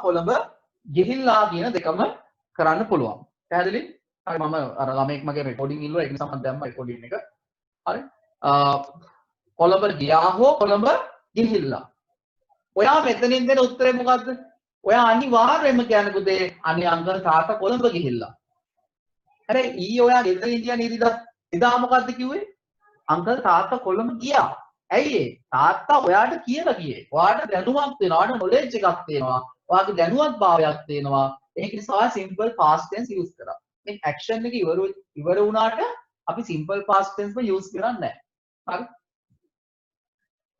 කොළඹ ගිහිල්ලා කියන දෙකම කරන්න පුළුවන්. පැහැදිලි? හරි මම අර ළමෙක් මගේ රෙකෝඩින් ඉල්ලුවා ඒක නිසා මම දැම්ම රෙකෝඩින් එක. හරි. කොළඹ ගියා හෝ කොළඹ ගිහිල්ලා. ඔයා මෙතනින් දෙන උත්තරේ මොකද්ද? ඔයා අනිවාර්යයෙන්ම කියන්නේ පුතේ අනේ අංකල් තාත්තා කොළඹ ගිහිල්ලා. හැබැයි ඊ ඔයා ගෙදර ඉඳියා නේද? එදා මොකද්ද කිව්වේ? අංකල් තාත්තා කොළඹ ගියා. ඇයි ඒ? තාත්තා ඔයාට කියලා ගියේ. ඔයාට දැනුමක් වෙනවා. ඔයාට නොලෙජ් එකක් තියෙනවා. ඔයාගේ දැනුවත් භාවයක් තියෙනවා. ඒක නිසා සිම්පල් පාස්ට් ටෙන්ස් යූස් කරා. මේ ඇක්ෂන් එක ඉවර වුණාට අපි සිම්පල් පාස්ට් ටෙන්ස් ම යූස් කරන්නේ නැහැ. හරි?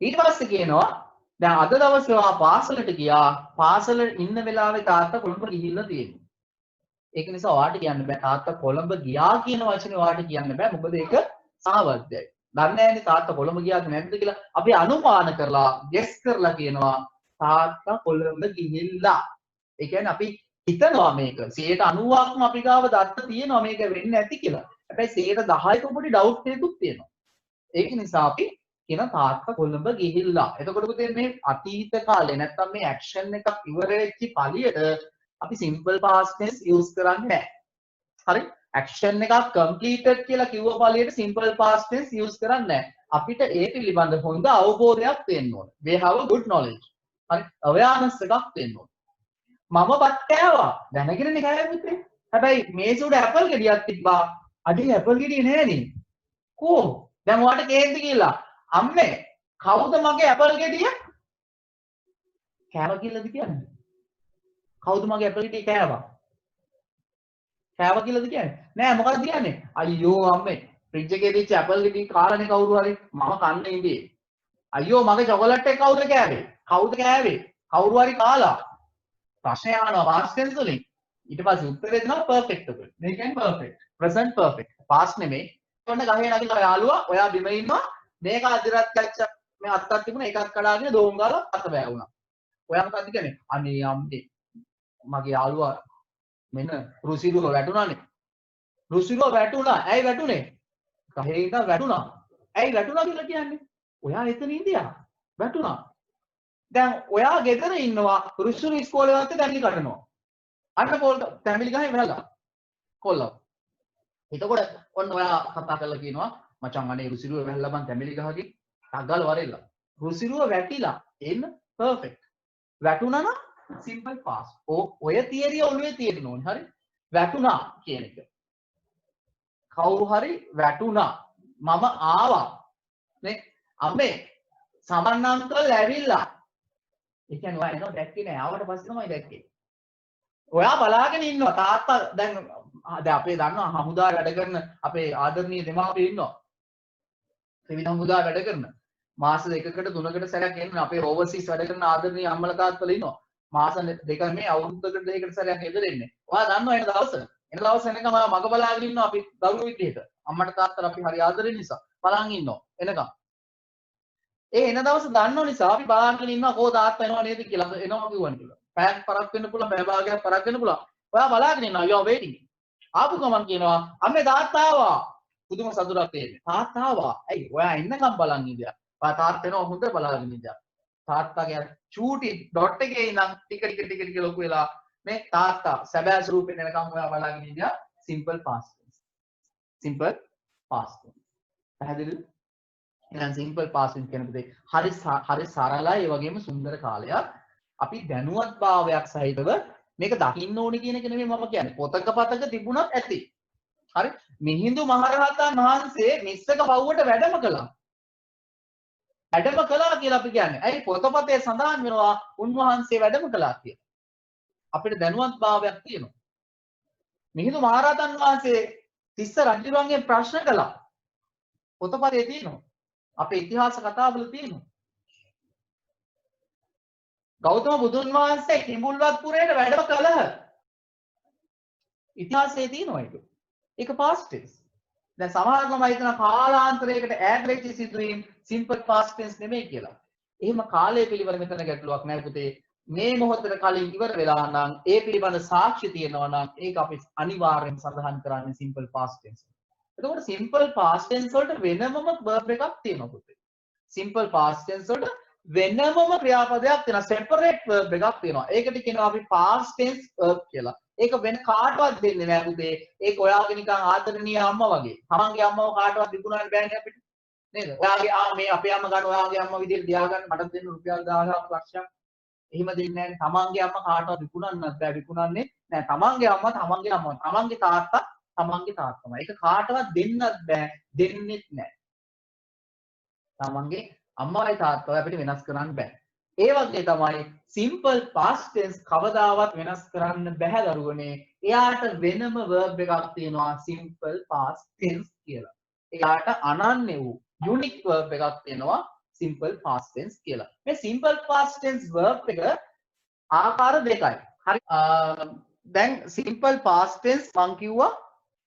ඊට පස්සේ කියනවා දැන් අද දවසේ ඔයා පාසලට ගියා. පාසල ඉන්න වෙලාවේ තාත්තා කොළඹ ගිහිල්ලා තියෙනවා. ඒක නිසා ඔයාට කියන්න බෑ තාත්තා කොළඹ ගියා කියන වචනේ ඔයාට කියන්න බෑ. මොකද ඒක සාවද්‍යයි. දන්නේ නැහැනේ තාත්තා කොළඹ ගියාද නැද්ද කියලා. අපි අනුමාන කරලා ගෙස් කරලා කියනවා තාත්තා කොළඹ ගිහිල්ලා. ඒ කියන්නේ අපි හිතනවා මේක 90%ක්ම අපි ගාව දත්ත තියෙනවා මේක වෙන්නේ නැති කියලා. හැබැයි 10%ක පොඩි ඩවුට් එකකුත් තියෙනවා. ඒක නිසා අපි කියන තාත්තා කොළඹ ගිහිල්ලා. එතකොට පුතේ මේ අතීත කාලේ නැත්තම් මේ ඇක්ෂන් එකක් ඉවර වෙච්ච පළියට අපි සිම්පල් පාස්ට් ටෙන්ස් යූස් කරන්නේ නැහැ. හරි? ඇක්ෂන් එකක් කම්ප්ලීටඩ් කියලා කිව්ව පළියට සිම්පල් පාස්ට් ටෙන්ස් යූස් කරන්නේ නැහැ. අපිට ඒ පිළිබඳ හොඳ අවබෝධයක් තියෙන්න ඕන. we have a good knowledge. හරි? awareness එකක් තියෙන්න ඕන. මම බත් කෑවා. දැනගෙනනේ කෑවේ පුතේ. හැබැයි මේස උඩ ඇපල් ගෙඩියක් තිබ්බා. අඩේ ඇපල් ගෙඩිය නෑනේ. කෝ? දැන් ඔයාලට කේන්ති කියලා. අම්මේ කවුද මගේ ඇපල් ගෙඩිය? කෑවා කියලාද කියන්නේ? කවුද මගේ ඇපල් ගෙඩිය කෑවා? කෑවා කියලාද කියන්නේ? නෑ මොකක්ද කියන්නේ? අයියෝ අම්මේ ෆ්‍රිජ් එකේ තියච්ච ඇපල් ගෙඩිය කාලානේ කවුරු හරි මම කන්නේ ඉඳී. අයියෝ මගේ චොකලට් එක කවුද කෑවේ? කවුද කෑවේ? කවුරු හරි කාලා. ප්‍රශ්නය අහනවා past tense වලින්. ඊට පස්සේ උත්තරේ දෙනවා perfect වලින්. මේ කියන්නේ perfect. present perfect. past නෙමෙයි. ඔන්න ගහේ නගිලා යාළුවා ඔයා බිම ඉන්නවා. මේක අදිරත් කැච්ච මේ අත්තක් තිබුණා ඒකත් කඩාගෙන දෝං ගාලා අත වැවුණා. ඔයා මොකද්ද කියන්නේ? අනේ අම්මේ මගේ යාළුවා මෙන්න රුසිරුව වැටුණානේ. රුසිරුව වැටුණා. ඇයි වැටුනේ? ගහේ ඉඳන් වැටුණා. ඇයි වැටුණා කියලා කියන්නේ? ඔයා එතන ඉඳියා. වැටුණා. දැන් ඔයා ගෙදර ඉන්නවා රුසිරු ඉස්කෝලේ වත්තේ දැන්ලි කඩනවා. අන්න පොල් තැඹිලි ගහේ වැහලා. කොල්ලව. එතකොට ඔන්න ඔයා කතා කරලා කියනවා මචං අනේ රුසිරුව වැහලා බං තැඹිලි ගහගේ ටග්ගල වරෙල්ලා. රුසිරුව වැටිලා එන්න පර්ෆෙක්ට්. වැටුණා නම් සිම්පල් පාස්ට්. ඔය තියරිය ඔළුවේ තියෙන්න ඕනේ. හරි? වැටුණා කියන එක. කවුරු හරි වැටුණා. මම ආවා. නේ? අම්මේ සමන් අංකල් ඇවිල්ලා. ඒ කියන්නේ ඔයා එනවා දැක්කේ නෑ. ආවට පස්සේ තමයි දැක්කේ. ඔයා බලාගෙන ඉන්නවා. තාත්තා දැන් අපේ දන්නවා හමුදාවේ වැඩ කරන අපේ ආදරණීය දෙමාපියෝ ඉන්නවා. ත්‍රිවිධ හමුදාවේ වැඩ කරන. මාස 2කට 3කට සැරයක් එන්න අපේ ඕවර්සීස් වැඩ කරන ආදරණීය අම්මලා තාත්තලා ඉන්නවා. මාස දෙකක් නේ අවුරුද්දකට දෙකකට සැරයක් එන්න දෙන්නේ. ඔයා දන්නවා එන දවස. එන දවස් වෙනකම් ඔයා මග බලාගෙන ඉන්නවා අපි දරුවෝ විදිහට. අම්මට තාත්තට අපි හරි ආදරෙන් නිසා බලන් ඉන්නවා. එනකම්. ඒ එන දවස් දන්නව නිසා අපි බලාගෙන ඉන්නවා කෝ තාත්තා එනවා නේද කියලා. එනවා කිව්වනේ කියලා. පැයක් පරක් වෙන්න පුළුවන්, පැය භාගයක් පරක් වෙන්න පුළුවන්. ඔයා බලාගෙන ඉන්නවා. you are waiting. ආපු ගමන් කියනවා අම්මේ තාත්තා ආවා. පුදුම සතුටක් තියෙන්නේ. තාත්තා ආවා. ඇයි? ඔයා එන්නකම් බලන් ඉඳියා. ඔයා තාත්තා එනවා හොඳ බලාගෙන ඉඳියා. තාත්තාගේ චූටි ඩොට් එකේ ඉඳන් ටික ලොකු වෙලා මේ තාත්තා සැබෑ ස්වරූපෙන් එනකම් ඔයා බලාගෙන ඉඳියා. simple past tense. simple past tense. පැහැදිලිද? එහෙනම් simple past tense කියන දේ හරි සරලයි ඒ වගේම සුන්දර කාලයක්. අපි දැනුවත් භාවයක් සහිතව මේක දකින්න ඕනේ කියන එක නෙමෙයි මම කියන්නේ. පොතක පතක තිබුණත් ඇති. හරි? මිහිඳු මහරහතන් වහන්සේ මිස්සක පවුවට වැඩම කළා. වැඩම කළා කියලා අපි කියන්නේ. ඇයි පොතපතේ සඳහන් වෙනවා උන්වහන්සේ වැඩම කළා කියලා. අපිට දැනුවත් භාවයක් තියෙනවා. මිහිඳු මහරහතන් වහන්සේ තිස්ස රජුගෙන් ප්‍රශ්න කළා. පොතපතේ තියෙනවා. අපේ ඉතිහාස කතාවල තියෙනවා. ගෞතම බුදුන් වහන්සේ කිඹුල්වත් පුරයට වැඩම කළහ. ඉතිහාසයේ තියෙනවා ඒක. ඒක past tense. දැන් සමහරවම හිතන කාලාන්තරයකට ඈත් වෙච්ච සිදුවීම් simple past tense නෙමෙයි කියලා. එහෙම කාලය පිළිබඳ මෙතන ගැටලුවක් නැහැ පුතේ. මේ මොහොතේ කලින් ඉවර වෙලා නම් ඒ පිළිබඳ සාක්ෂි තියෙනවා නම් ඒක අපි අනිවාර්යෙන් සඳහන් කරන්නේ simple past tense. එතකොට simple past tense වලට වෙනමම verb එකක් තියෙනවා පුතේ. simple past tense වලට වෙනමම ක්‍රියාපදයක් තියෙනවා. separate verb එකක් තියෙනවා. ඒකට කියනවා අපි past tense verb කියලා. ඒක වෙන කාටවත් දෙන්නේ නෑ පුතේ. ඒක ඔයාගේ නිකන් ආදරණීය අම්මා වගේ. තමන්ගේ අම්මව කාටවත් විකුණන්න බෑනේ අපිට. නේද? ඔයාගේ මේ අපේ අම්මා ගන්න ඔයාගේ අම්මා විදිහට තියාගන්න මට දෙන්න රුපියල් 1000ක් ලක්ෂයක්. එහෙම දෙන්නේ නැහැ. තමන්ගේ අම්මා කාටවත් විකුණන්නත් බෑ. විකුණන්නේ නෑ. තමන්ගේ අම්මා තමන්ගේ අම්මා. තමන්ගේ තාත්තා තමන්ගේ තාත්තමයි. ඒක කාටවත් දෙන්නත් බෑ. දෙන්නෙත් නෑ. තමන්ගේ අම්මයි තාත්තයි අපිට වෙනස් කරන්න බෑ. ඒ වගේ තමයි simple past tense කවදාවත් වෙනස් කරන්න බෑ දරුවනේ. එයාට වෙනම verb එකක් තියෙනවා simple past tense කියලා. එයාට අනන්‍ය වූ unique verb එකක් තියෙනවා simple past tense කියලා. මේ simple past tense verb එක ආකාර දෙකයි. හරි. දැන් simple past tense මං කිව්වා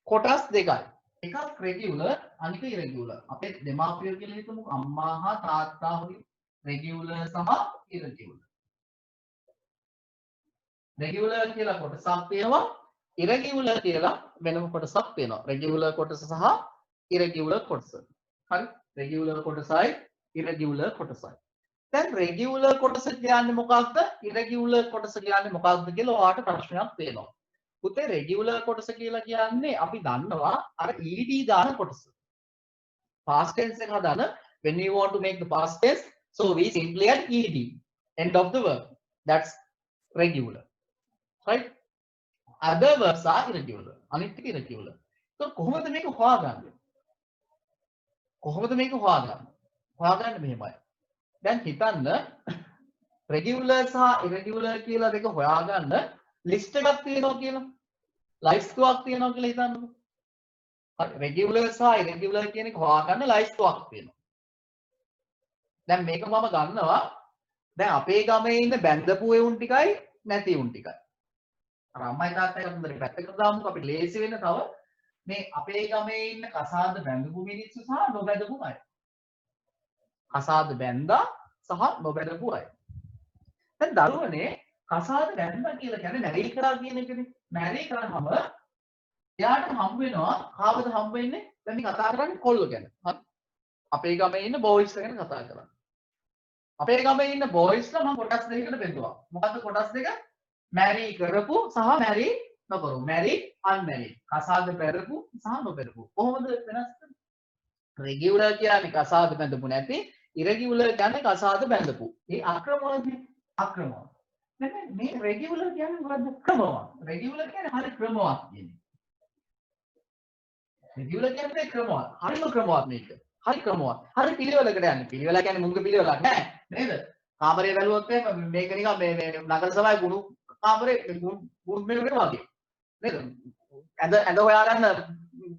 කොටස් දෙකයි. එකක් regular අනික irregular. අපේ දෙමාපියෝ කියලා හිතමු අම්මා හා තාත්තා වගේ regular සහ irregular. regular කියලා කොටසක් තියෙනවා irregular කියලා වෙනම කොටසක් තියෙනවා. regular කොටස සහ irregular කොටස. හරි. regular කොටසයි irregular කොටසයි. දැන් regular කොටස කියන්නේ මොකක්ද? irregular කොටස කියන්නේ මොකක්ද කියලා ඔයාලට ප්‍රශ්නයක් තියෙනවා. පුතේ regular කොටස කියලා කියන්නේ අපි දන්නවා අර ed දාන කොටස. past tense එක හදාන when we want to make the past tense so we simply add ed end of the verb. That's regular. Right? Other verbs are irregular. අනිත් ටික irregular. So කොහොමද මේක හොයාගන්නේ? කොහොමද මේක හොයාගන්නේ? හොයාගන්නේ මෙහෙමයි. දැන් හිතන්න regular සහ irregular කියලා දෙක හොයාගන්න ලිස්ට් එකක් තියෙනවා කියලා. ලයිස්තුවක් තියෙනවා කියලා හිතන්නකෝ. හරි regular සහ irregular කියන එක හොයාගන්න ලයිස්තුවක් තියෙනවා. දැන් මේක මම ගන්නවා. දැන් අපේ ගමේ ඉන්න බැඳපු එවුන් ටිකයි නැති එවුන් ටිකයි. අර අම්මයි තාත්තයි හොඳට පැත්තකට දාමුකෝ අපිට ලේසි වෙන්න තව මේ අපේ ගමේ ඉන්න කසාද බැඳපු මිනිස්සු සහ නොබැඳපු අය. කසාද බැඳා සහ නොබැඳපු අය. දැන් දරුවනේ කසාද බැඳා කියලා කියන්නේ මැරී කරා කියන එකනේ. මැරී කරාම එයාට හම්බ වෙනවා කාවද හම්බ වෙන්නේ? දැන් මේ කතා කරන්නේ කොල්ල ගැන. හරි. අපේ ගමේ ඉන්න බෝයිස් ගැන කතා කරන්නේ. අපේ ගමේ ඉන්න බෝයිස්ලා මම කොටස් දෙකකට බෙදුවා. මොකද්ද කොටස් දෙක? මැරී කරපු සහ මැරී නොකරපු. මැරී අන්මැරී. කසාද පෙරපු සහ නොපෙරපු. කොහොමද වෙනස් කරන්නේ? රෙගියුලර් කියන්නේ කසාද බැඳපු නැති, ඉරෙගියුලර් කියන්නේ කසාද බැඳපු. මේ අක්‍රමවලදී අක්‍රමව. මේ රෙගියුලර් කියන්නේ මොකද්ද? ක්‍රමවත්. රෙගියුලර් කියන්නේ හරි ක්‍රමවත් කියන්නේ. රෙගියුලර් කියන්නේ ක්‍රමවත්. හරිම ක්‍රමවත් මේක. හරි ක්‍රමවත්. හරි පිළිවෙලකට යන්නේ. පිළිවෙල කියන්නේ මුංග පිළිවෙලක් නෑ. නේද? කාමරේ බැලුවොත් එහෙම මේක නිකන් මේ නගර සභාවේ ගුණු කාමරේ ගුණු මෙහෙම වගේ. නේද? ඇඳ හොයාගන්න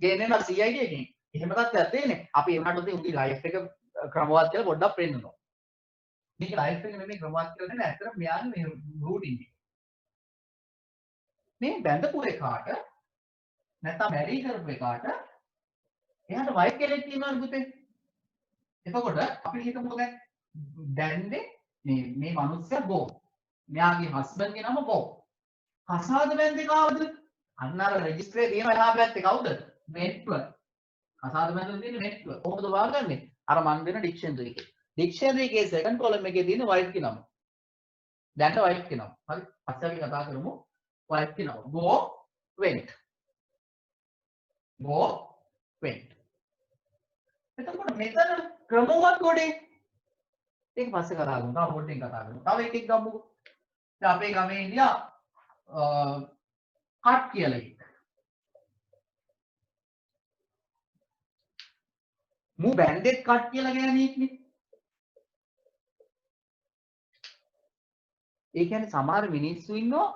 ගේන්නේ නැන CID එකකින්. එහෙම තත්ත්වයක් තියෙන්නේ. අපි ඒකට උදේ උගේ ලයිෆ් එක ක්‍රමවත් කියලා පොඩ්ඩක් පෙන්නනවා. මේක ලයිෆ් එක නෙමෙයි ක්‍රමවත් කියලා නෙමෙයි ඇත්තටම මෙයාගේ මේ රූටින් එක. මේ බැඳපු එකාට නැත්නම් මැරී කරපු එකාට එයාට වයිෆ් කෙනෙක් තියෙනවා පුතේ. එතකොට අපි හිතමුකෝ දැන් මේ මිනිස්සයා බෝ. මෙයාගේ හස්බන්ඩ් ගේ නම බෝ. කසාද බැඳේ කවුද? අන්න අර රෙජිස්ටරේ තියෙන එහා පැත්තේ කවුද? මෙට්ව. කසාද බැඳලා තියෙන්නේ මෙට්ව. කොහොමද වාගන්නේ? අර මන් දෙන ඩික්ෂනරි එකේ. ඩික්ෂනරි එකේ සෙකන්ඩ් කොලම් එකේ තියෙන වයිෆ් ගේ නම. දැන්ට වයිෆ් ගේ නම. හරි. පස්සේ අපි කතා කරමු වයිෆ් ගේ නම. go went. go went. එතකොට මෙතන ක්‍රමවත් ගොඩේ. ඒක පස්සේ කතා කරමු. තව පොඩ්ඩක් කතා කරමු. තව එකෙක් ගමුකෝ. දැන් අපේ ගමේ ඉන්දියා කට් කියලා එකක්. මූ බැන්ඩෙඩ් කට් කියලා ගෑණියෙක්නේ. ඒ කියන්නේ සමහර මිනිස්සු ඉන්නවා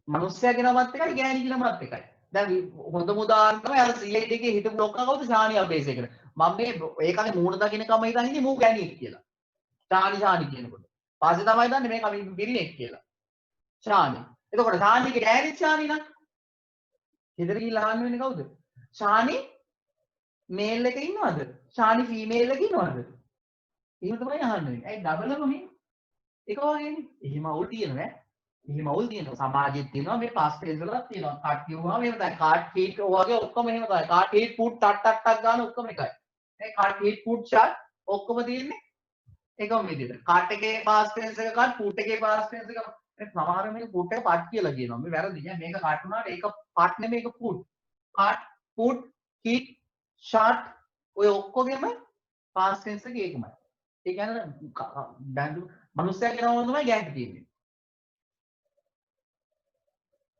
මිනිස්සයාගේ නමත් එකයි ගෑණිගේ නමත් එකයි. දැන් හොඳ උදාහරණ තමයි අර CID එකේ හිටපු ලොක්කා කවුද? ශානි අබේසේකර. මම මේ ඒකගේ මූණ දකින්නකම හිතන් ඉන්නේ මූ ගෑණියෙක් කියලා. ශානි කියනකොට. පස්සේ තමයි දන්නේ මේක බිරියෙක් කියලා. ශානි. එතකොට ශානිගේ ගෑණි ශානි නම් හෙදර ගිහිල්ලා අහන්න වෙන්නේ කවුද? ශානි මේල් එකේ ඉන්නවද? ශානි ෆීමේල් එකේ ඉන්නවද? එහෙම තමයි අහන්න වෙන්නේ. ඇයි ඩබලම මේ? ඒක වගේනේ. එහෙම අවුල් තියෙනවා. එහෙම අවුල් තියෙනවා. සමාජෙත් තියෙනවා මේ පාස් ටේස් වලත් තියෙනවා. කාට් කියුවාම එහෙම තමයි. කාට් හීට් වගේ ඔක්කොම එහෙම තමයි. කාට් හීට් ෆුඩ් ටක් ටක් ටක් ගන්න ඔක්කොම එකයි. මේ කාට් හීට් ෆුඩ් ෂාට් ඔක්කොම තියෙන්නේ එකම විදිහට. කාට් එකේ past tense එක කාට්, put එකේ past tense එක මේ සමහර මේක put එක පාට් කියලා කියනවා. මේ වැරදි නෑ. මේක කාට් වුණාට ඒක පාට් නෙමෙයි ඒක put. කාට්, put, keep, shot ඔය ඔක්කොගෙම past tense එක ඒකමයි. ඒ කියන්නේ බැඳු මනුස්සයාගේ නම තමයි ගෑන්ට තියෙන්නේ.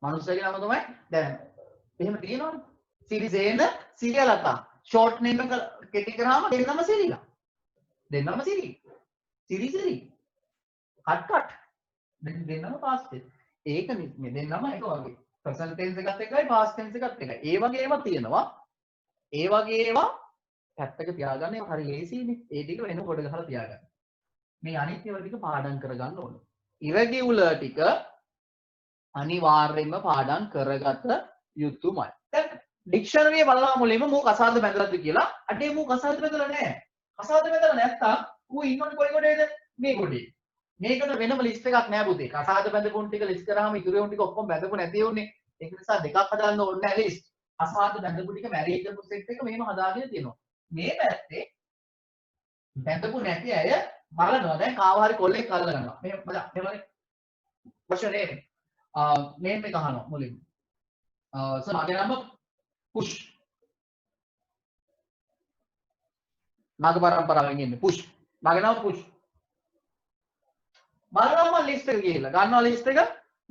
මනුස්සයාගේ නම තමයි දැන් එහෙම තියෙනවනේ. සිරිසේන, සිරියලතා. ෂෝට් නේම් එක කෙටි කරාම දෙන්නම සිරිලා. දෙන්නම සිරි. සිරි. කට්. දෙන්නම past tense. ඒක මේ දෙන්නම එක වගේ. present tense එකත් එකයි past tense එකත් එකයි. ඒ වගේ ඒවා තියෙනවා. ඒ වගේ ඒවා පැත්තක තියාගන්න ඒක හරි ලේසියිනේ. ඒ ටික වෙන කොට ගහලා තියාගන්න. මේ අනිත් ඒවා ටික පාඩම් කරගන්න ඕනේ. irregular ටික අනිවාර්යයෙන්ම පාඩම් කරගත යුතුමයි. දැන් ඩික්ෂනරිය බලලා මුලින්ම මූ කසාද බැඳලාද කියලා. අඩේ මූ කසාද බැඳලා නැහැ. කසාද බැඳලා නැත්තම් මූ ඉන්නෝනේ කොයි කොටේද? මේ කොටේ. මේකට වෙනම ලිස්ට් එකක් නෑ පුතේ. කසාද බැඳපුන් ටික ලිස්ට් කරාම ඉතුරු වෙන ටික ඔක්කොම බැඳපු නැති වුනේ. ඒක නිසා දෙකක් හදාන්න ඕනේ නැහැ ලිස්ට්. කසාද බැඳපු ටික මැරේජ් කරපු සෙට් එක මෙහෙම හදාගෙන තියෙනවා. මේ පැත්තේ බැඳපු නැති අය බලනවා දැන් කාව හරි කොල්ලෙක් අල්ල ගන්නවා. මෙහෙම බලන්න. question A. name එක අහනවා මුලින්ම. so මගේ නම push. මගේ පරම්පරාවෙන් ඉන්නේ push. මගේ නම push. බලනවා ලිස්ට් එක ගිහලා ගන්නවා ලිස්ට් එක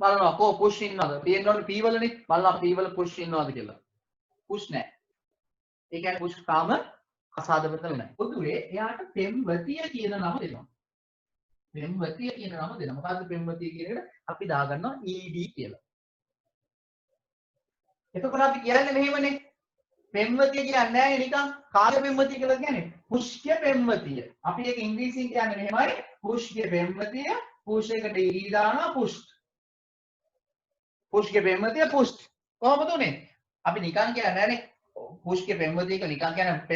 බලනවා කො push ඉන්නවද? තියෙනවනේ P වලනේ. බලනවා P වල push ඉන්නවද කියලා. push නැහැ. ඒ කියන්නේ push කාම කසාද බැඳලා නැහැ. පොදුවේ එයාට පෙම්වතිය කියන නම දෙනවා. පෙම්වතිය කියන නම දෙනවා. මොකද්ද පෙම්වතිය කියන එකට අපි දාගන්නවා ED කියලා. එතකොට අපි කියන්නේ මෙහෙමනේ. පෙම්වතිය කියන්නේ නැහැ නිකන් කාගේ පෙම්වතිය කියලා කියන්නේ පුෂ්ගේ පෙම්වතිය. අපි ඒක ඉංග්‍රීසියෙන් කියන්නේ මෙහෙමයි පුෂ්ගේ පෙම්වතිය පුෂ් එකට ED දානවා පුෂ්ට්. පුෂ්ගේ පෙම්වතිය පුෂ්ට්. කොහොමද උනේ? අපි නිකන් කියන්නේ නැහනේ පුෂ්ගේ පෙම්වතිය කියලා නිකන් කියන්නේ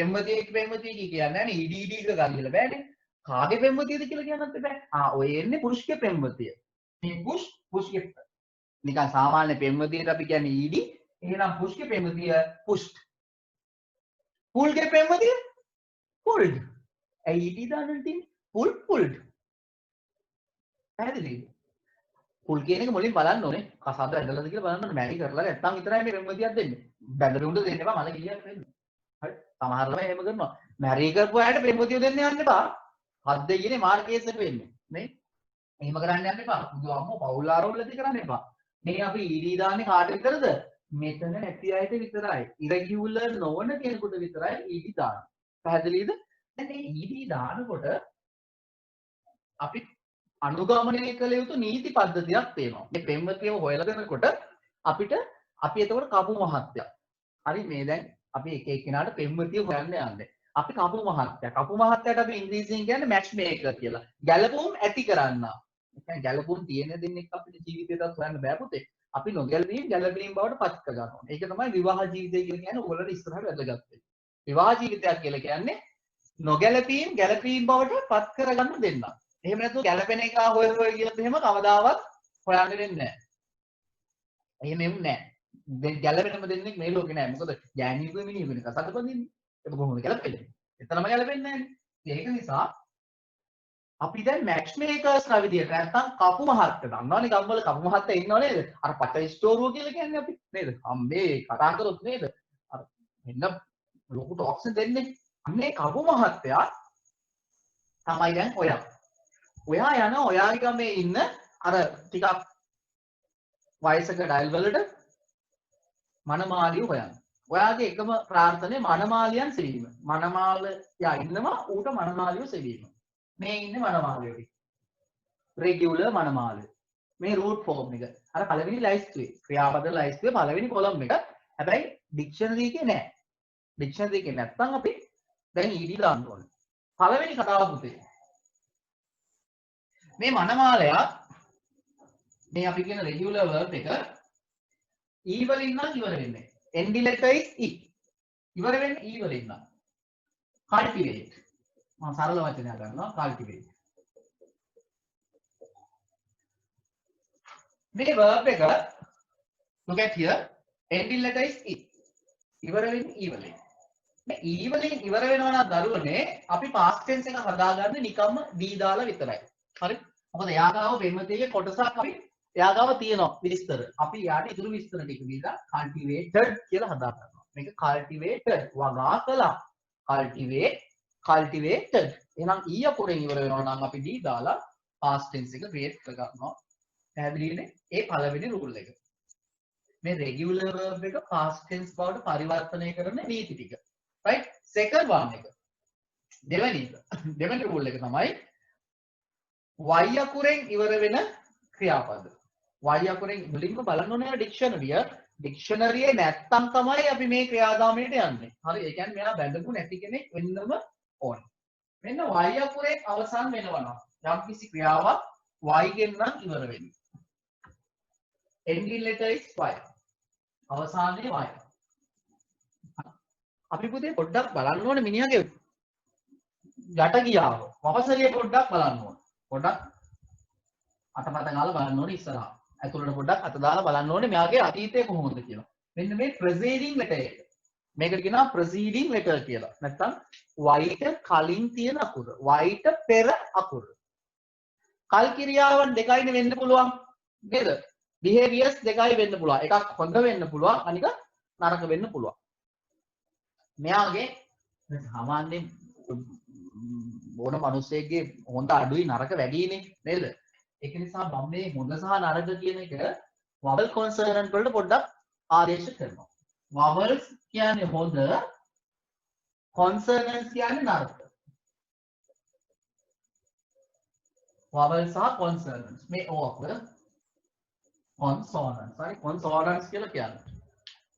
පෙම්වතිය කියන්නේ නැහනේ ED එක ගන්න කියලා බෑනේ. කාගේ පෙම්වතියද කියලා කියන්නත් බෑ. ඔය එන්නේ පුරුෂගේ පෙම්වතිය. මේ පුෂ්ගේ නිකන් සාමාන්‍ය පෙම්වතියට අපි කියන්නේ ED. එහෙනම් පුෂ්ගේ පෙම්වතිය පුෂ්ට්. පුල්ගේ පෙම්වතිය පුල්ඩ්. ඇයි ED දාන්න තියෙන්නේ? පුල්ඩ්. පැහැදිලිද? පුල් කියන එක මුලින් බලන්න ඕනේ. කසාද ඇදලාද කියලා බලන්න ඕනේ. මැරි කරලා නැත්නම් විතරයි මේ පෙම්වතියක් දෙන්නේ. බැඳරුන්ට දෙන්න එපා. මල ගියක් වෙන්න. හරි. සමහර ළමයි එහෙම කරනවා. මැරි කරපු අයට පෙම්වතිය දෙන්න යන්න එපා. හත් දෙයිනේ මාර් කේස් එක වෙන්නේ. නේ? එහෙම කරන්න යන්න එපා. බුදු අම්මෝ පවුල් ආරවුලදී කරන්න එපා. මේ අපි ED දාන්නේ කාට විතරද? මෙතන නැති අයට විතරයි. ඉරෙගියුලර් නොවන කෙනෙකුට විතරයි ED දාන්නේ. පැහැදිලිද? දැන් මේ ED දානකොට අපි අනුගමනය කළ යුතු නීති පද්ධතියක් තියෙනවා. මේ පෙම්වතියව හොයලා දෙනකොට අපි එතකොට කපු මහත්තයා. හරි මේ දැන් අපි එක එක්කෙනාට පෙම්වතිය හොයන්න යන්නේ. අපි කපු මහත්තයාට අපි ඉංග්‍රීසියෙන් කියන්නේ මැච් මේකර් කියලා. ගැළපුම් ඇති කරන්නා. ඒ කියන්නේ ගැළපුම් තියෙන දෙන්නෙක් අපේ ජීවිතේටත් හොයන්න බෑ පුතේ. අපි නොගැලපීම් ගැළපීම් බවට පත් කර ගන්න ඕනේ. ඒක තමයි විවාහ ජීවිතය කියලා කියන්නේ ඔයගොල්ලන්ට ඉස්සරහට වැදගත් වෙන්නේ. විවාහ ජීවිතයක් කියලා කියන්නේ නොගැලපීම් ගැළපීම් බවට පත් කරගන්න දෙන්න. එහෙම නැතුව ගැළපෙන එක හොය කියලාත් එහෙම කවදාවත් හොයන්න දෙන්නේ නැහැ. එහෙම නැහැ. දැන් ගැළපෙනම දෙන්නෙක් මේ ලෝකේ නැහැ. මොකද ගෑණියෙකුගේ මිනිහෙකුනේ කසාද බඳින්නේ. ඒක කොහොමද ගැළපෙන්නේ? එතනම ගැළපෙන්නේ නැහැ. ඒක නිසා අපි දැන් මැච් මේකර්ස්ලා විදියට නැත්තම් කපු මහත්තයා දන්නවනේ ගම්වල කපු මහත්තයා ඉන්නව නේද? අර පච ස්ටෝරුව කියලා කියන්නේ අපි නේද? අම්බේ කතා කරොත් නේද? අර මෙන්න ලොකු ටොක්ස් දෙන්නේ. අන්නේ කපු මහත්තයා තමයි දැන් ඔයා. ඔයා යන ඔයාගේ ගමේ ඉන්න අර ටිකක් වයසක ඩයල් වලට මනමාලිය හොයන්න. ඔයාගේ එකම ප්‍රාර්ථනේ මනමාලියන් සෙවීම. මනමාලයා ඉන්නවා ඌට මනමාලියෝ සෙවීම. මේ ඉන්නේ මනමාලියෝ. රෙගියුලර් මනමාලිය. මේ රූට් ෆෝම් එක. අර පළවෙනි ලයිස්තුවේ ක්‍රියාපද ලයිස්තුවේ පළවෙනි කොලම් එක. හැබැයි ඩික්ෂනරි එකේ නෑ. ඩික්ෂනරි එකේ නැත්තම් අපි දැන් ED දාන්න ඕනේ. පළවෙනි කතාව පුතේ. මේ මනමාලයා මේ අපි කියන රෙගියුලර් වර්බ් එක E වලින් නම් ඉවර වෙන්නේ. end letter is E. ඉවර වෙන්නේ E වලින් නම්. cultivate. මම සරල වචනයක් ගන්නවා cultivate. මේ verb එක look at here end letter is E. ඉවර වෙන්නේ E වලින්. මේ e වලින් ඉවර වෙනවා නම් දරුවනේ අපි past tense එක හදාගන්නේ නිකම්ම d දාලා විතරයි. හරි? මොකද යාගාව පෙන්වතියේ කොටසක් අපි යාගාව තියෙනවා විස්තර. අපි යාට ඉතුරු විස්තර ටික දීලා cultivated කියලා හදා ගන්නවා. මේක cultivated වගා කළා. cultivated. එහෙනම් e අකුරෙන් ඉවර වෙනවා නම් අපි d දාලා past tense එක create කර ගන්නවා. පැහැදිලිනේ? ඒ පළවෙනි rule එක. මේ regular verb එක past tense බවට පරිවර්තනය කරන නීති ටික. right? second one එක. දෙවෙනි rule එක තමයි y අකුරෙන් ඉවර වෙන ක්‍රියාපද. y අකුරෙන් මුලින්ම බලන්න ඕනේ dictionary නැත්තම් තමයි අපි මේ ක්‍රියාදාමයට යන්නේ. හරි? ඒ කියන්නේ මෙයා බැඳපු නැති කෙනෙක් වෙන්නම ඕනේ. මෙන්න y අකුරෙන් අවසන් වෙනවා. යම්කිසි ක්‍රියාවක් y ගෙන් නම් ඉවර වෙන්නේ. ending letter is y. අවසානයේ y. අපි පුතේ පොඩ්ඩක් බලන්න ඕනේ මිනිහාගේ යට ගියාව. වපසරිය පොඩ්ඩක් බලන්න ඕනේ. පොඩ්ඩක් අතපත ගාලා බලන්න ඕනේ ඉස්සරහා. ඇතුළට පොඩ්ඩක් අත දාලා බලන්න ඕනේ මෙයාගේ අතීතය කොහොමද කියලා. මෙන්න මේ preceding letter එක. මේකට කියනවා preceding letter කියලා. නැත්තම් y ට කලින් තියෙන අකුර. y ට පෙර අකුර. කල් ක්‍රියාවන් දෙකයිනේ වෙන්න පුළුවන්. නේද? behaviors දෙකයි වෙන්න පුළුවන්. එකක් හොඳ වෙන්න පුළුවන්, අනික නරක වෙන්න පුළුවන්. මෙයාගේ සාමාන්‍යයෙන් ඕන මිනිස්සෙක්ගේ හොඳ අඩුයි නරක වැඩිනේ නේද? ඒක නිසා මම මේ හොඳ සහ නරක කියන එක vowel consonant වලට පොඩ්ඩක් ආදේශ කරනවා. vowels කියන්නේ හොඳ, consonants කියන්නේ නරක. vowels සහ consonants මේ ඕක consonants. හරි consonants කියලා කියන්නේ.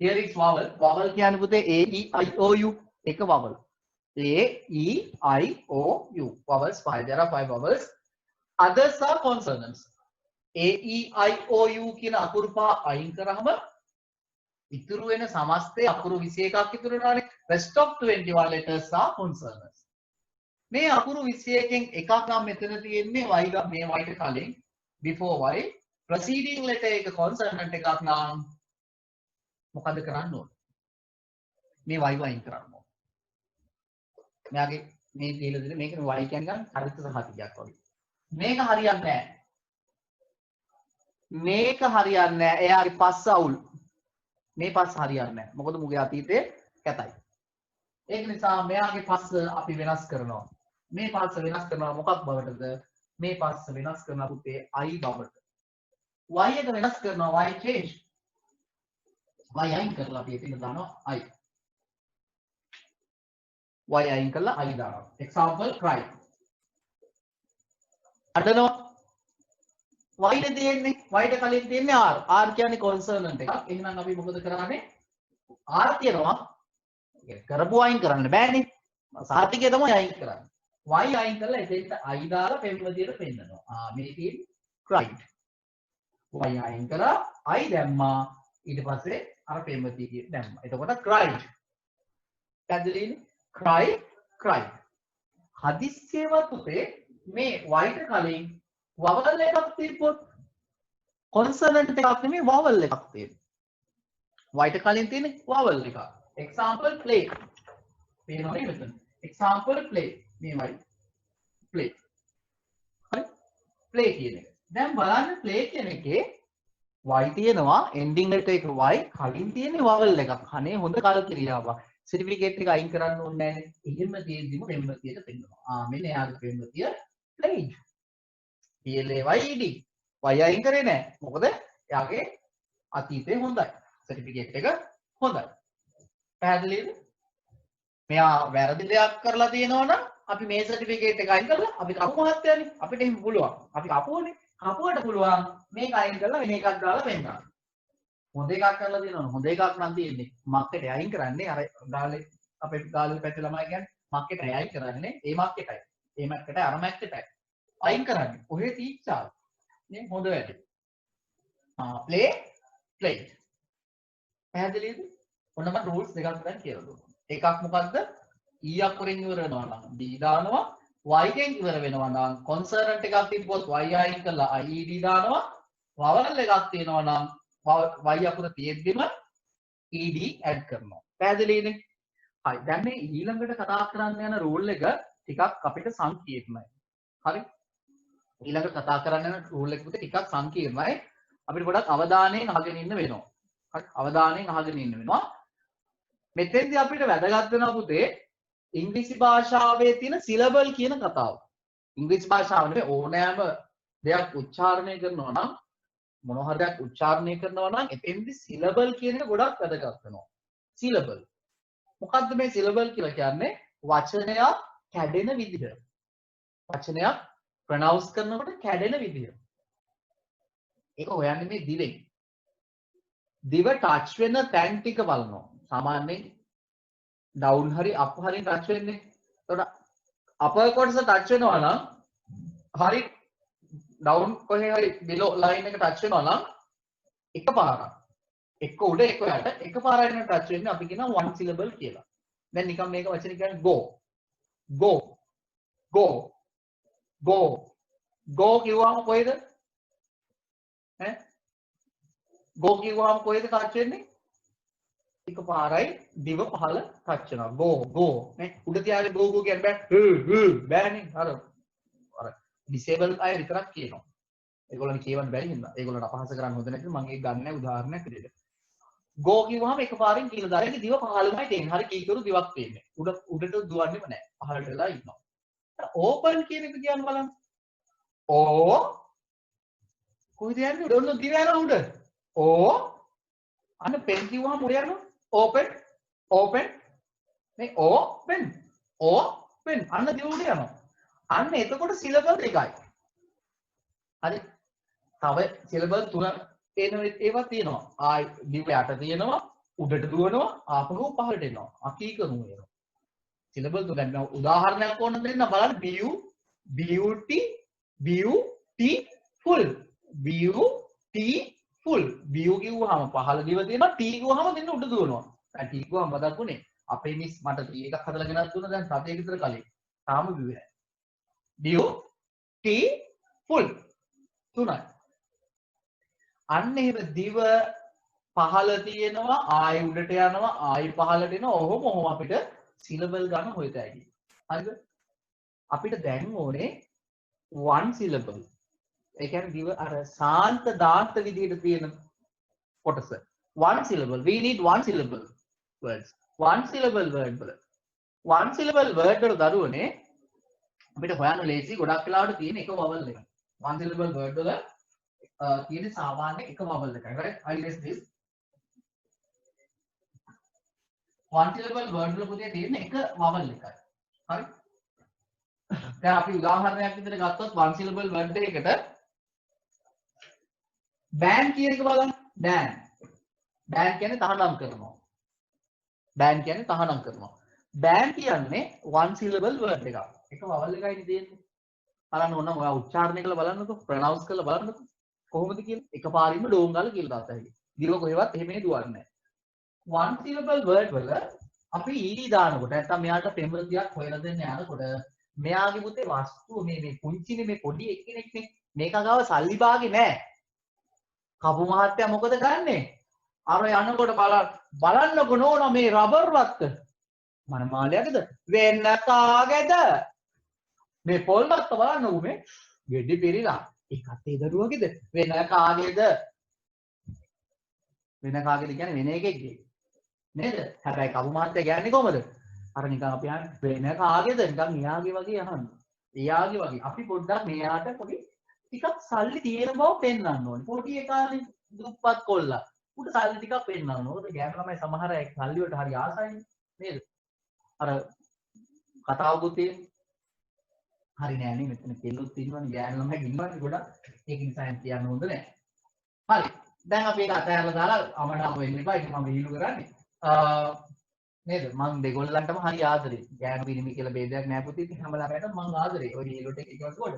Here is vowel. Vowel කියන්නේ පුතේ a e i o u එක vowel. A, E, I, O, U. Vowels 5. There are 5 vowels. Others are consonants. A, E, I, O, U කියන අකුරු පහ අයින් කරාම ඉතුරු වෙන සමස්තය අකුරු 21ක් ඉතුරු වෙනවානේ. Rest of 21 letters are consonants. මේ අකුරු 21කින් එකක් නම් මෙතන තියෙන්නේ y ගා මේ y ට කලින් before y. Preceding letter එක consonant එකක් නම් මොකද කරන්න ඕන? මේ y වයින් කරන්න ඕන. මෙයාගේ මේ දීලා දෙන මේක y කියන්නේ හරිත සහතිකයක් වගේ. මේක හරියන්නේ නැහැ. මේක හරියන්නේ නැහැ. එයාගේ පස්ස අවුල්. මේ පස්ස හරියන්නේ නැහැ. මොකද මුගේ අතීතයේ කැතයි. ඒක නිසා මෙයාගේ පස්ස අපි වෙනස් කරනවා. මේ පස්ස වෙනස් කරනවා මොකක් බවටද? මේ පස්ස වෙනස් කරනවා පුතේ i බවට. y එක වෙනස් කරනවා y change. y අයින් කරලා අපි එතන දානවා i. y අයින් කරලා i දානවා. example cry. අඩනවා y නේ තියෙන්නේ y ට කලින් තියෙන්නේ r. r කියන්නේ consonant එකක්. එහෙනම් අපි මොකද කරන්නේ? r තියනවා. කරපුවා අයින් කරන්න බෑනේ. සාතිකය තමයි අයින් කරන්නේ. y අයින් කරලා එතෙන්ට i දාලා පෙම්වදියට පෙන්නනවා. මේ තියෙන්නේ cried. y අයින් කරලා i දැම්මා. ඊට පස්සේ අර පෙම්වදිය කියන දැම්මා. එතකොට cried. පැහැදිලිනේ? cry. හදිස්සියවත් උපේ මේ y ට කලින් vowel එකක් තිබ්බොත් consonant එකක් නෙමෙයි vowel එකක් තියෙනවා. y ට කලින් තියෙන්නේ vowel එකක්. example play. පේනවනේ මෙතන. example play. මේවයි play. හරි? play කියන එක. දැන් බලන්න play කියන එකේ y තියෙනවා ending letter එක y කලින් තියෙන්නේ vowel එකක්. අනේ හොඳ කල් ක්‍රියාවක්. certificate එක අයින් කරන්න ඕනේ නැහැ. එහෙම තියෙද්දිම පෙම්වතියට පෙන්නනවා. මෙන්න එයාගේ පෙම්වතිය played. PLAYED. y අයින් කරේ නැහැ. මොකද එයාගේ අතීතය හොඳයි. certificate එක හොඳයි. පැහැදිලිද? මෙයා වැරදි දෙයක් කරලා තියෙනවා නම් අපි මේ certificate එක අයින් කරලා අපි කපු මහත්තයනේ. අපිට එහෙම පුළුවන්. අපි කපුවනේ. කපුවට පුළුවන් මේක අයින් කරලා වෙන එකක් දාලා පෙන්නන්න. හොඳ එකක් කරලා තියෙනවා. හොඳ එකක් නම් තියෙන්නේ. මක්කෙට අයින් කරන්නේ අර ගාලේ අපේ ගාලේ පැත්තේ ළමයි කියන්නේ මක්කෙට අයින් කරන්නේ ඒ මක්කෙටයි. ඒ මක්කෙට අර මක්කෙටයි. අයින් කරන්නේ. ඔහෙ තීක්ෂාව. නේ හොඳ වැඩ. play. පැහැදිලිද? ඔන්න මම rules දෙකක් දැන් කියලා දුන්නා. එකක් මොකද්ද? e අකුරෙන් ඉවර වෙනවා නම් d දානවා. y ගෙන් ඉවර වෙනවා නම් consonant එකක් තිබ්බොත් y අයින් කරලා ied දානවා. vowel එකක් තියෙනවා නම් y අකුර තියෙද්දිම ed add කරනවා. පැහැදිලිනේ? හරි. දැන් මේ ඊළඟට කතා කරන්න යන රූල් එක ටිකක් අපිට සංකීර්ණයි. හරි. ඊළඟට කතා කරන්න යන රූල් එක ටිකක් සංකීර්ණයි. අපිට ගොඩක් අවධානයෙන් අහගෙන ඉන්න වෙනවා. හරි. අවධානයෙන් අහගෙන ඉන්න වෙනවා. මෙතෙන්දී අපිට වැදගත් වෙනවා පුතේ ඉංග්‍රීසි භාෂාවේ තියෙන සිලබල් කියන කතාව. ඉංග්‍රීසි භාෂාව නෙවෙයි ඕනෑම දෙයක් උච්චාරණය කරනවා නම් මොනවා හරි දෙයක් උච්චාරණය කරනවා නම් එතෙන්දී සිලබල් කියන එක ගොඩක් වැදගත් වෙනවා. සිලබල්. මොකද්ද මේ සිලබල් කියලා කියන්නේ? වචනයක් කැඩෙන විදිහ. වචනයක් ප්‍රොනවුන්ස් කරනකොට කැඩෙන විදිහ. ඒක හොයන්නේ මේ දිවෙන්. දිව ටච් වෙන තැන් ටික බලනවා. සාමාන්‍යයෙන් ඩවුන් හරි අප් හරි ටච් වෙන්නේ. එතකොට අපර් කොටස ටච් වෙනවා නම් හරි ඩවුන් කොහේ හරි බිලෝ ලයින් එක ටච් වෙනවා නම් එකපාරක් එක්ක උඩ එක්ක යට එකපාරයි නේ ටච් වෙන්නේ අපි කියනවා one syllable කියලා. දැන් නිකන් මේක වචනේ කියන්නේ go go go go go කිව්වම කොහෙද? ඈ go කිව්වම කොහෙද ටච් වෙන්නේ? එකපාරයි දිව පහළ ටච් වෙනවා. go go නේ උඩ තියාගෙන go go කියන්න බෑ. බෑනේ අර disable අය විතරක් කියනවා. ඒගොල්ලන් කියවන්න බැරි හින්දා. ඒගොල්ලන්ට අපහාස කරන්න හොඳ නැති මම ඒක ගන්න නැහැ උදාහරණයක් විදිහට. go කිව්වහම එකපාරින් කියලා දාලා දිව පහළමයි තියෙන්නේ. හරි කීකරු දිවක් තියෙන්නේ. උඩට දුවන්නේම නැහැ. පහළට වෙලා ඉන්නවා. open කියන එක කියන්න බලන්න. o කොහෙද යන්නේ? උඩ දිව යනවා උඩ. o අන්න pen කිව්වහම උඩ යනවා. open open මේ open open අන්න දිව උඩ යනවා. අන්න එතකොට සිලබල් එකයි. හරි. තව සිලබල් තුන ඒවා තියෙනවා. ආයි දිව යට තියෙනවා, උඩට දුවනවා, ආපහු පහළට එනවා. අකීකරු වෙනවා. සිලබල් තුන දැන් උදාහරණයක් ඕන දෙන්න බලන්න beauty beautiful beautiful view කිව්වහම පහළ දිව තියෙනවා, t කිව්වහම දෙන්න උඩ දුවනවා. දැන් t කිව්වහම මතක් වුණේ අපේ මිස් මට t එකක් හදලා ගෙනත් දුන්නා දැන් සතියේ විතර කලින්. තාම බිව්වේ නැහැ. beautiful තුනයි. අන්න එහෙම දිව පහළ තියෙනවා ආයි උඩට යනවා ආයි පහළට එනවා ඔහොම අපිට සිලබල් ගන්න හොයතයි. හරිද? අපිට දැන් ඕනේ one syllable. ඒ කියන්නේ දිව අර සාන්ත දාන්ත විදිහට තියෙන කොටස. one syllable. We need one syllable words. one syllable word වල. one syllable word වල දරුවනේ අපිට හොයන්න ලේසි ගොඩක් වෙලාවට තියෙන එක vowel එක. one syllable word වල තියෙන සාමාන්‍ය එක vowel එකයි. right? I guess this. one syllable word වල පුතේ තියෙන එක vowel එකයි. හරි? දැන් අපි උදාහරණයක් විදිහට ගත්තොත් one syllable word එකකට ban කියන එක බලන්න. ban. ban කියන්නේ තහනම් කරනවා. ban කියන්නේ තහනම් කරනවා. ban කියන්නේ one syllable word එකක්. එක vowel එකයිනේ තියෙන්නේ. බලන්න ඕන ඔයා උච්චාරණය කරලා බලන්නකෝ ප්‍රොනවුන්ස් කරලා බලන්නකෝ කොහොමද කියලා එකපාරින්ම ඩෝංගාල කියලා දාත හැකි. දිව කොහෙවත් එහෙම දුවන්නේ නැහැ. one syllable word වල අපි ඊ දානකොට නැත්නම් මෙයාට පෙම්වතියක් හොයලා දෙන්න යනකොට මෙයාගේ පුතේ වස්තුව මේ පුංචිනේ මේ පොඩි එක්කෙනෙක්නේ මේක ගාව සල්ලි බාගේ නැහැ. කපු මහත්තයා මොකද කරන්නේ? අර යනකොට බලන්නකො නෝනා මේ රබර් වත්ත මනමාලයාගේද වෙන්න කාගේද මේ පොල් වත්ත බලන්නකො මේ ගෙඩි පිරීලා ඒකත් ඒ දරුවගේද වෙන කාගේද කියන්නේ වෙන එකෙක්ගේ නේද? හැබැයි කපු මහත්තයා කියන්නේ කොහමද? අර නිකන් අපි අහන්නේ වෙන කාගේද නිකන් එයාගේ වගේ අහන්නේ. එයාගේ වගේ අපි පොඩ්ඩක් මෙයාට පොඩි ටිකක් සල්ලි තියෙන බව පෙන්වන්න ඕනේ. පොඩි එකානේ දුප්පත් කොල්ලා. උට සල්ලි ටිකක් පෙන්වන්න ඕනේ. මොකද ගෑනු ළමයි සමහර අය සල්ලි වලට හරි ආසයිනේ නේද? අර කතාවකුත් තියෙන්නේ. හරි නෑ නේ මෙතන කෙල්ලොත් ඉන්නවනේ ගෑනු ළමයි ඉන්නවනේ ගොඩක්. ඒක නිසා නම් කියන්න හොඳ නෑ. හරි. දැන් අපි ඒක අතහැරලා දාලා අමනාප වෙන්න එපා. ඒක මම විහිළු කරන්නේ. නේද? මම දෙගොල්ලන්ටම හරි ආදරේ. ගෑනු පිරිමි කියලා ભેදයක් නෑ පුතේ. ඉතින් හැම ළමයටම මම ආදරේ. ඔය විහිළුවට එකවත් කොට.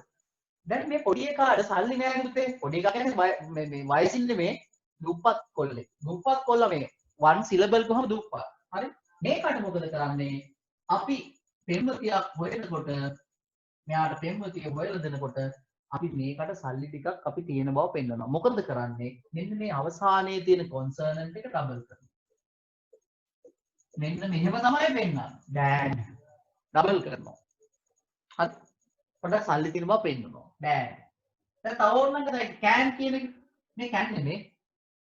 දැන් මේ පොඩි එකාට සල්ලි නෑ පුතේ. පොඩි එකා කියන්නේ මේ වයසින් නෙමේ දුප්පත් කොල්ලෙක්. දුප්පත් කොල්ලා මේ one syllable කොහොම දුප්පත්. හරි? මේකට මොකද කරන්නේ? අපි පෙම්වතියක් හොයනකොට මෙයාට පෙම්වතිය හොයලා දෙනකොට අපි මේකට සල්ලි ටිකක් අපි තියෙන බව පෙන්වනවා. මොකද කරන්නේ? මෙන්න මේ අවසානයේ තියෙන කොන්සර්නන්ට් එක ඩබල් කරනවා. මෙන්න මෙහෙම තමයි පෙන්නන්නේ. dad ඩබල් කරනවා. හරි. පොඩ්ඩක් සල්ලි තියෙන බව පෙන්නනවා. dad. දැන් තව ඕනනම් කරා can කියන එක. මේ can නෙමෙයි.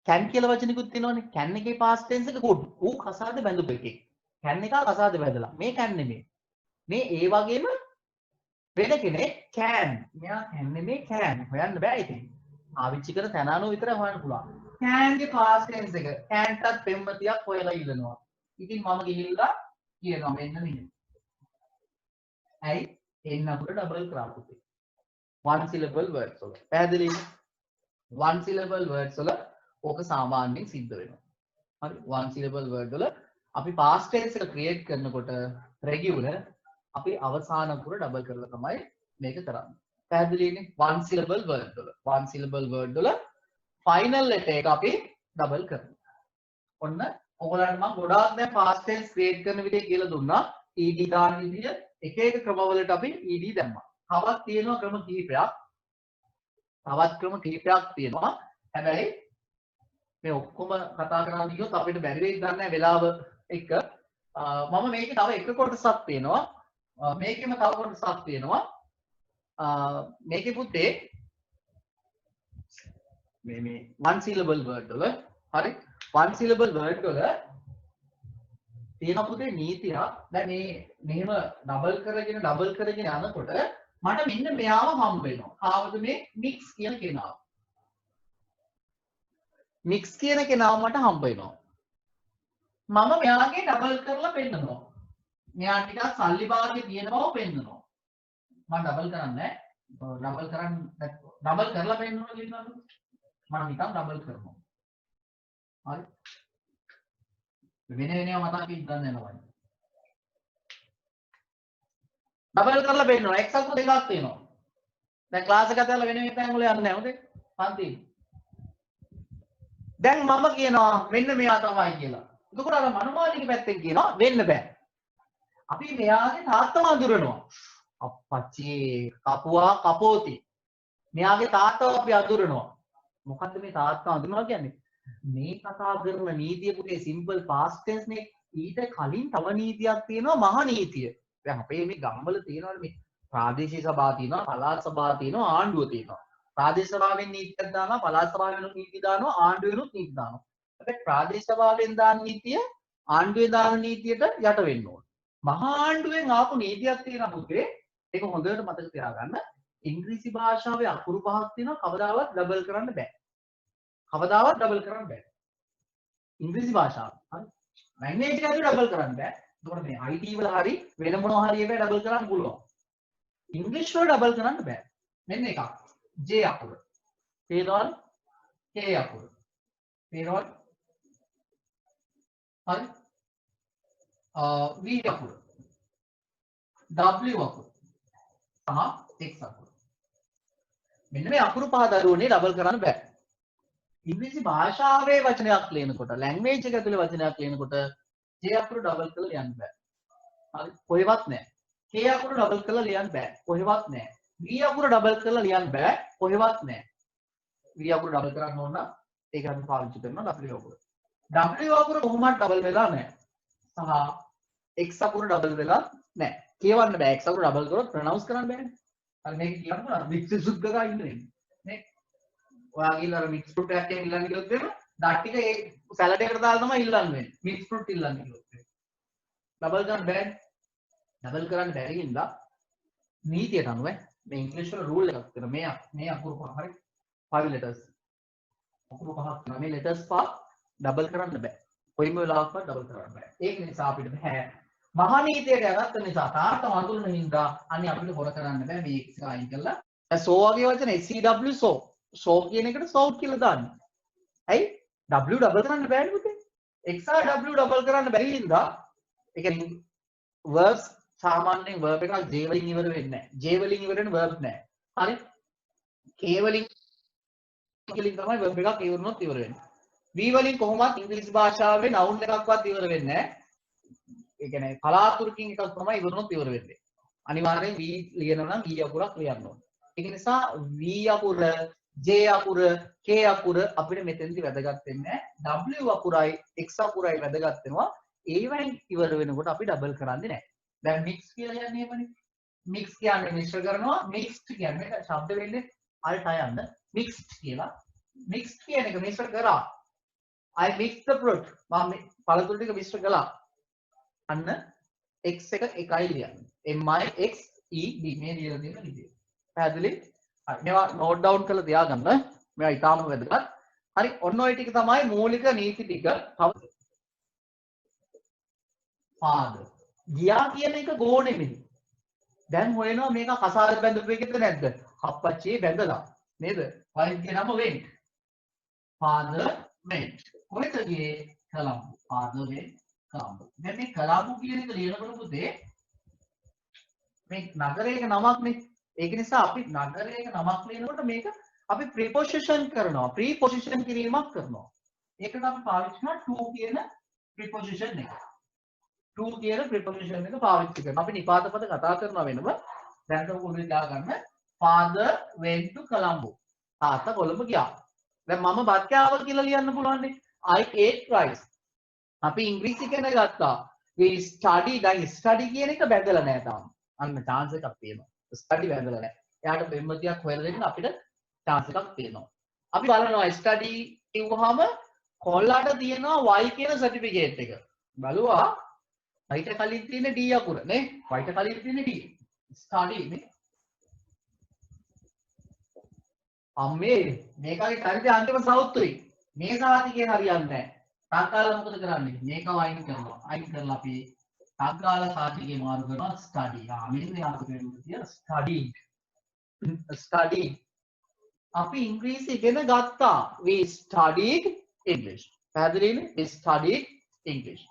can කියලා වචනිකුත් තියෙනවනේ. can එකේ past tense එක could. ඌ කසාද බැඳපු එකේ. can එක කසාද බැඳලා. මේ can නෙමෙයි. මේ ඒ වගේම වෙන කෙනෙක් can. මෙයා can නෙමෙයි can. හොයන්න බෑ ඉතින්. ආවිච්චි කර තැනානෝ විතරයි හොයන්න පුළුවන්. can ගේ past tense එක. can ටත් පෙම්වතියක් හොයලා ඉල්ලනවා. ඉතින් මම ගිහිල්ලා කියනවා මෙන්න මෙහෙම. ඇයි එන්න අපිට ඩබල් කරා පුතේ. one syllable words වල. පැහැදිලිද? one syllable words වල ඕක සාමාන්‍යයෙන් සිද්ධ වෙනවා. හරි one syllable word වල අපි past tense එක create කරනකොට regular අපි අවසාන අකුර ඩබල් කරලා තමයි මේක කරන්නේ. පැහැදිලිනේ? one syllable word වල one syllable word වල final letter එක අපි ඩබල් කරනවා. ඔන්න ඔයගොල්ලන්ට මම ගොඩාක් දැන් past tense create කරන විදිහ කියලා දුන්නා. ed දාන විදිහ එක එක ක්‍රමවලට අපි ed දැම්මා. තවත් තියෙනවා ක්‍රම කිහිපයක්. තියෙනවා. හැබැයි මේ ඔක්කොම කතා කරන්න ගියොත් අපිට බැරි වෙයි දන්නේ නැහැ වෙලාව එක. මම මේකේ තව එක කොටසක් තියෙනවා. මේකෙම තව කොටසක් තියෙනවා. මේකේ පුතේ මේ one syllable word වල හරි one syllable word වල තියෙන පුතේ නීතියක්. දැන් මේ මෙහෙම ඩබල් කරගෙන යනකොට මට මෙන්න මෙයාව හම්බ වෙනවා. ආවද මේ mix කියන කෙනාව. mix කියන කෙනාව මට හම්බ වෙනවා. මම මෙයාගේ ඩබල් කරලා පෙන්නනවා. මෙයා ටිකක් සල්ලි භාගය තියෙන බව පෙන්නනවා. මම ඩබල් කරන්නේ නැහැ. ඩබල් කරලා පෙන්නනවා කියනවා. මම නිකන් ඩබල් කරනවා. හරි. වෙන වෙනම මතක ඉඳන් යනවා. ඩබල් කරලා පෙන්නනවා. x අක්ෂර දෙකක් තියෙනවා. දැන් ක්ලාස් එක ඇතුළේ වෙන වෙන තැන් වල යන්නේ නැහැ හොඳේ. පන්ති. දැන් මම කියනවා මෙන්න මෙයා තමයි කියලා. එතකොට අර මනෝමාලික පැත්තෙන් කියනවා වෙන්න බෑ. අපි මෙයාගේ තාත්තම අඳුරනවා. අප්පච්චි කපුවා කපෝති. මෙයාගේ තාත්තව අපි අඳුරනවා. මොකද්ද මේ තාත්තා අඳුරනවා කියන්නේ? මේ කතා කරන නීතිය පුතේ සිම්පල් පාස්ට් ටෙන්ස් නේ. ඊට කලින් තව නීතියක් තියෙනවා මහා නීතිය. දැන් අපේ මේ ගම්වල තියෙනවනේ මේ ප්‍රාදේශීය සභා තියෙනවා, පළාත් සභා තියෙනවා, ආණ්ඩුව තියෙනවා. ප්‍රාදේශ සභාවෙන් නීතියක් දානවා, පළාත් සභාවෙන් නීති දානවා, ආණ්ඩුවෙනුත් නීති දානවා. හැබැයි ප්‍රාදේශ සභාවෙන් දාන නීතිය ආණ්ඩුවේ දාන නීතියට යට වෙන්න ඕන. මහා ආණ්ඩුවෙන් ආපු නීතියක් තියෙනවා පුතේ. ඒක හොඳට මතක තියාගන්න. ඉංග්‍රීසි භාෂාවේ අකුරු පහක් තියෙනවා කවදාවත් ඩබල් කරන්න බෑ. කවදාවත් ඩබල් කරන්න බෑ. ඉංග්‍රීසි භාෂාව. හරි. ලැන්ග්වේජ් එක ඇතුලේ ඩබල් කරන්න බෑ. ඒකට මේ IT වල හරි වෙන මොනවා හරි එකේ ඩබල් කරන්න පුළුවන්. ඉංග්‍රීසි වල ඩබල් කරන්න බෑ. මෙන්න එකක්. J අකුර. තේරෙනවද? K අකුර. තේරෙනවද? හරි. V අකුර. W අකුර. සහ X අකුර. මෙන්න මේ අකුරු පහ දරුවනේ ඩබල් කරන්න බෑ. ඉංග්‍රීසි භාෂාවේ වචනයක් ලියනකොට ලැන්ග්වේජ් එක ඇතුලේ වචනයක් ලියනකොට J අකුරු ඩබල් කරලා ලියන්න බෑ. හරි කොහෙවත් නැහැ. K අකුරු ඩබල් කරලා ලියන්න බෑ. කොහෙවත් නැහැ. V අකුරු ඩබල් කරලා ලියන්න බෑ. කොහෙවත් නැහැ. V අකුරු ඩබල් කරන්න ඕන නම් ඒක අපි පාවිච්චි කරනවා W අකුර. W අකුර කොහොමවත් ඩබල් වෙලා නැහැ. සහ X අකුර ඩබල් වෙලා නැහැ. කියවන්න බෑ. X අකුර ඩබල් කරොත් ප්‍රොනවුන්ස් කරන්න බෑනේ. හරි මේක කියන්න පුළුවන්. මික්ස් සුද්ධකා ඉන්නේ. නේ? ඔයා ගිහලා අර මික්ස් ෆෘට් එකක් එකෙන් ඉල්ලන්න කිව්වොත් එහෙම ඩට් ටික ඒ සැලඩ් එකට දාලා තමයි ඉල්ලන්නේ. මික්ස් ෆෘට් ඉල්ලන්න කිව්වොත් එහෙම. ඩබල් කරන්න බෑ. ඩබල් කරන්න බැරි හින්දා නීතියට අනුව මේ ඉංග්‍රීසි වල රූල් එකක් තියෙනවා. මේ අකුරු පහ හරි 5 letters. අකුරු පහක් තියෙනවා. මේ letters පහ ඩබල් කරන්න බෑ. කොයිම වෙලාවකවත් ඩබල් කරන්න බෑ. ඒක නිසා අපිට බෑ. මහා නීතියට යගත්ත නිසා තාර්ථ වඳුරන හින්දා අනේ අපිට හොර කරන්න බෑ මේ X අයින් කරලා. දැන් සෝ වගේ වචන SEW සෝ. සෝ කියන එකට සෝට් කියලා දාන්න. ඇයි? W ඩබල් කරන්න බෑනේ පුතේ. X ආ W ඩබල් කරන්න බැරි හින්දා ඒ කියන්නේ verbs සාමාන්‍යයෙන් verb එකක් J වලින් ඉවර වෙන්නේ නැහැ. J වලින් ඉවර වෙන verb නැහැ. හරි? K වලින් තමයි verb එකක් ඉවරනොත් ඉවර වෙන්නේ. V වලින් කොහොමවත් ඉංග්‍රීසි භාෂාවේ noun එකක්වත් ඉවර වෙන්නේ නැහැ. ඒ කියන්නේ කලාතුරකින් එකක් තමයි ඉවරනොත් ඉවර වෙන්නේ. අනිවාර්යෙන් V ලියනවා නම් V අකුරක් ලියන්න ඕනේ. ඒක නිසා V අකුර, J අකුර, K අකුර අපිට මෙතෙන්දි වැදගත් වෙන්නේ නැහැ. W අකුරයි X අකුරයි වැදගත් වෙනවා. ඒවයින් ඉවර වෙනකොට අපි ඩබල් කරන්නේ නැහැ. දැන් මික්ස් කියලා කියන්නේ එහෙමනේ. මික්ස් කියන්නේ මිශ්‍ර කරනවා. මික්ස්ඩ් කියන්නේ ශබ්ද වෙන්නේ අල්ට යන්න. මික්ස්ඩ් කියලා. මික්ස්ඩ් කියන එක මිශ්‍ර කරා. I mixed the fruit. මම පළතුරු ටික මිශ්‍ර කළා. අන්න x එක එකයි ලියන්නේ. MIXED මේ ලියලා තියෙන විදිය. පැහැදිලි? හරි. මේවා නෝට් ඩවුන් කරලා තියාගන්න. මේවා ඊටාම වැදගත්. හරි. ඔන්න ඔය ටික තමයි මූලික නීති ටික. father. ගියා කියන එක ගෝ නෙමෙයි. දැන් හොයනවා මේක කසාද බැඳපු එකද නැද්ද? හප්පච්චියේ බැඳලා. නේද? වයින්ගේ නම went. father went. කොහෙද ගියේ? කොළඹ. father went Colombo. දැන් මේ කොළඹ කියන එක ලියනකොට පුතේ මේ නගරයක නමක් නේ. ඒක නිසා අපි නගරයක නමක් ලියනකොට මේක අපි ප්‍රිපොසිෂන් කරනවා. ප්‍රිපොසිෂන් කිරීමක් කරනවා. ඒකට අපි පාවිච්චි කරන to කියන ප්‍රිපොසිෂන් එක. to කියන ප්‍රිපොසිෂන් එක පාවිච්චි කරනවා. අපි නිපාත පද කතා කරනවා වෙනම. දැන් තමයි පොඩ්ඩක් දාගන්න. father went to Colombo. තාත්තා කොළඹ ගියා. දැන් මම බත් කෑවා කියලා ලියන්න පුළුවන් නේ. I ate rice. අපි ඉංග්‍රීසි ඉගෙන ගත්තා. we study දැන් study කියන එක බැඳලා නැහැ තාම. අන්න chance එකක් තියෙනවා. study බැඳලා නැහැ. එයාට බෙම්මතියක් හොයලා දෙන්න අපිට chance එකක් තියෙනවා. අපි බලනවා study කිව්වහම කොල්ලාට තියෙනවා y කියන certificate එක. බලුවා ඊට කලින් තියෙන d අකුර නේ. ඊට කලින් තියෙන d. study නේ. අම්මේ මේකගේ හරියට අන්තිම සවුත්තුයි. මේ සාතිකේ හරියන්නේ නැහැ. තාක්කාලා මොකද කරන්නේ? මේක වයින් කරනවා. අයින් කරලා අපි තාක්කාලා සාතිකේ මාරු කරනවා study. මෙන්න යාතු කරනවා studied. studied. අපි ඉංග්‍රීසි ඉගෙන ගත්තා. we studied English. පැහැදිලිනේ? we studied English.